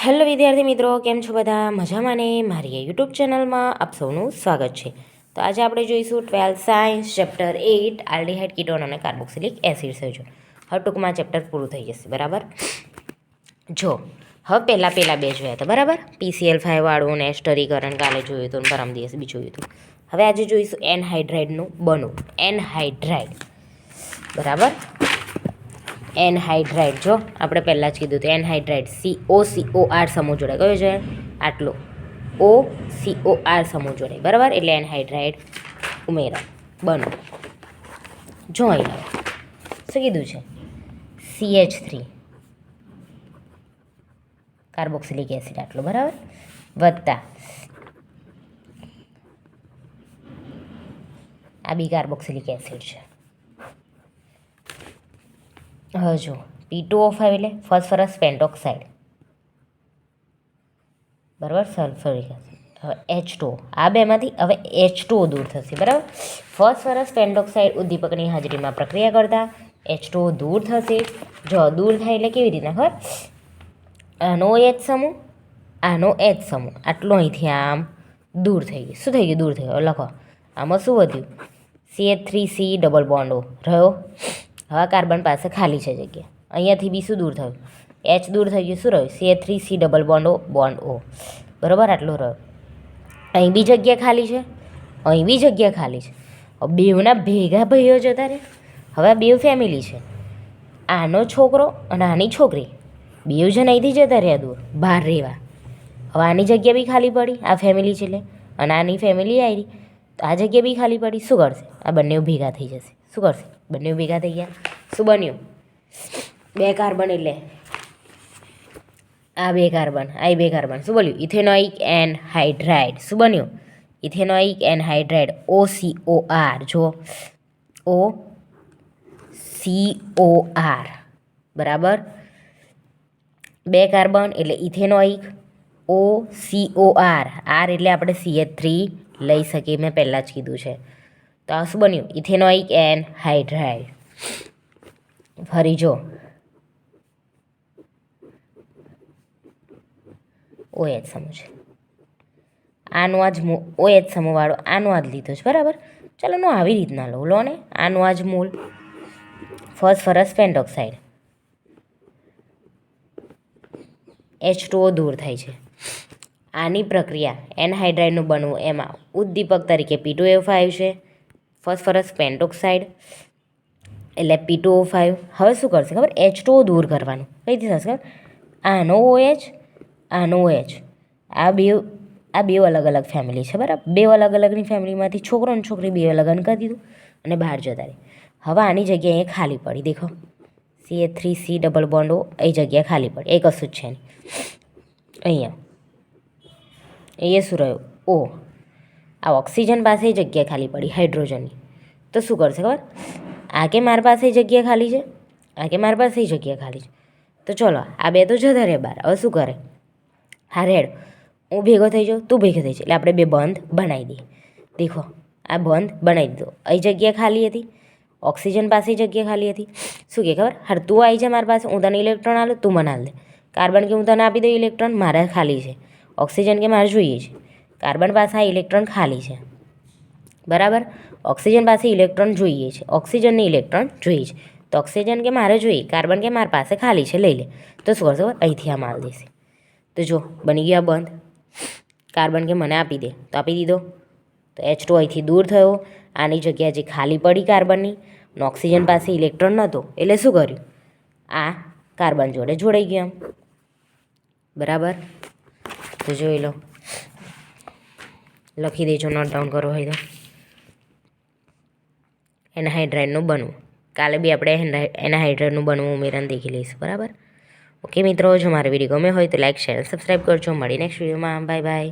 Hello વિદ્યાર્થી મિત્રો, કેમ છો બધા? મજામાં ને? મારી યુટ્યુબ ચેનલમાં આપ સૌનું સ્વાગત છે. તો આજે આપણે જોઈશું 12th science chapter 8 aldehyde ketone અને કાર્બોક્સિલિક એસિડ છે. હવે ટૂંકમાં ચેપ્ટર પૂરું થઈ જશે. બરાબર. જો હવે પહેલાં બે જોયા હતા. બરાબર. PCl5 વાળું ને એસ્ટરીકરણ કાલે જોયું હતું, પરમ દિવસે બી જોયું હતું. હવે આજે જોઈશું એનહાઇડ્રાઇડનું બનવું. એનહાઇડ્રાઇડ. બરાબર. એનહાઇડ્રાઇડ જો આપણે પહેલાં જ કીધું હતું. એનહાઇડ્રાઇડ COCOR સમૂહ જોડે કયો છે? આટલો OCOR સમૂહ જોડે. બરાબર. એટલે એનહાઇડ્રાઇડ ઉમેરા બનો. જો અહીંયા શું કીધું છે? CH3 કાર્બોક્સિલિક એસિડ આટલો. બરાબર. વત્તા આ બી કાર્બોક્સિલિક એસિડ છે. હવે જો P2O5 એટલે ફોસ્ફરસ પેન્ટોક્સાઇડ. બરાબર. સલ્ફરિક એસિડ. હવે H2O. આ બેમાંથી હવે H2O દૂર થશે. બરાબર. ફોસ્ફરસ પેન્ટોક્સાઇડ ઉદ્દીપકની હાજરીમાં પ્રક્રિયા કરતા H2O દૂર થશે. જો દૂર થાય એટલે કેવી રીતના ખબર? આનો H સમૂહ, આનો H સમૂહ આટલો અહીંથી આમ દૂર થઈ ગયું. શું થઈ ગયું? દૂર થઈ ગયું. લખો આમાં શું વધ્યું? CH3C ડબલ બોન્ડ O રહ્યો. હવે કાર્બન પાસે ખાલી છે જગ્યા. અહીંયાથી બી શું દૂર થયું? H દૂર થઈ ગયું. શું રહ્યું? CH3C double bond O. બરાબર. આટલું રહ્યું. અહીં બી જગ્યા ખાલી છે, અહીં બી જગ્યા ખાલી છે. હવે બેવના ભેગા ભાઈઓ જતા રહે. હવે આ બેવ ફેમિલી છે. આનો છોકરો અને આની છોકરી બેવ જણ અહીંથી જતા રહ્યા દૂર બહાર રહેવા. હવે આની જગ્યા બી ખાલી પડી. આ ફેમિલી છે એટલે. અને આની ફેમિલી આવી. તો આ જગ્યા બી ખાલી પડી. શું કરશે? આ બંને ભેગા થઈ જશે. શું કરશે? બંને ભેગા થઈ ગયા. શું બન્યું? બે કાર્બન એટલે આ બે કાર્બન, આ બે કાર્બન. શું બોલ્યું? Ethanoic anhydride. શું બન્યું? Ethanoic anhydride OCOR. જો OCOR. બરાબર. બે કાર્બન એટલે ઇથેનોઇક OCOR. આર એટલે આપણે CH3 લઈ શકીએ. મેં પહેલાં જ કીધું છે. તો આ શું બન્યું? Ethanoic anhydride. ફરી જો OH સમૂહ છે. આનો આ જ OH સમૂહવાળો આનો આ જ લીધો છે. બરાબર. ચાલો નો આવી રીતના લો ને. આનો આ જ મૂળ ફોસ્ફરસ પેન્ટોક્સાઇડ H2O દૂર થાય છે. આની પ્રક્રિયા એનહાઇડ્રાઇડનું બનવું એમાં ઉદ્દીપક તરીકે P2O5 છે. ફોસ્ફરસ પેન્ટોક્સાઇડ એટલે P2O5. હવે શું કરશે ખબર? H2O દૂર કરવાનું. કઈથી થશે ખબર? આનો OH, આનો OH. આ બે અલગ અલગ ફેમિલી છે. બરાબર. બે અલગ અલગની ફેમિલીમાંથી છોકરો અને છોકરી બે લગ્ન કરી દીધું અને બહાર જતા રહે. હવે આની જગ્યાએ અહીંયા ખાલી પડી. દેખો CH3C ડબલ બોન્ડ O. એ જગ્યા ખાલી પડી. એ કશું જ છે નહીં. અહીંયા શું રહ્યું? O. આ ઓક્સિજન પાસે જગ્યા ખાલી પડી હાઇડ્રોજનની. તો શું કરશે ખબર? આ કે મારી પાસે જગ્યા ખાલી છે, આ કે મારી પાસે જગ્યા ખાલી છે. તો ચલો આ બે તો જતા રહે બહાર. હવે શું કરે? હા રેડ, હું ભેગો થઈ જાઉં, તું ભેગો થઈ જાય. એટલે આપણે બે બંધ બનાવી દઈએ. દેખો આ બંધ બનાવી દીધો. અહીં જગ્યા ખાલી હતી, ઓક્સિજન પાસે જગ્યા ખાલી હતી. શું કહે ખબર? હા તું આવી જા મારી પાસે, હું તને ઇલેક્ટ્રોન આલું, તું મને આલ દે. કાર્બન કે હું તને આપી દઉં ઇલેક્ટ્રોન, મારા ખાલી છે. ઓક્સિજન કે મારે જોઈએ છે. કાર્બન પાસે આ ઇલેક્ટ્રોન ખાલી છે. બરાબર. ઓક્સિજન પાસે ઇલેક્ટ્રોન જોઈએ છે. ઓક્સિજનની ઇલેક્ટ્રોન જોઈએ છે. તો ઓક્સિજન કે મારે જોઈએ, કાર્બન કે મારી પાસે ખાલી છે, લઈ લે. તો શું કરશે? અહીંથી આ માલ દેશે. તો જો બની ગયા બંધ. કાર્બન કે મને આપી દે, તો આપી દીધો. તો H2 અહીંથી દૂર થયો. આની જગ્યા જે ખાલી પડી કાર્બનની અને ઓક્સિજન પાસે ઇલેક્ટ્રોન નહોતો એટલે શું કર્યું? આ કાર્બન જોડે જોડાઈ ગયું. બરાબર. તો જોઈ લો, લખી દેજો, નોટ ડાઉન કરો હોય તો. એનહાઇડ્રાઇડનું બનવું. કાલે બી આપણે એનહાઇડ્રાઇડનું બનવું ઉમેરાને દેખી લઈશું. બરાબર. ઓકે મિત્રો, જો મારો વિડીયો ગમે હોય તો લાઈક, શેર, સબસ્ક્રાઈબ કરજો. મળી નેક્સ્ટ વિડીયોમાં. Bye bye.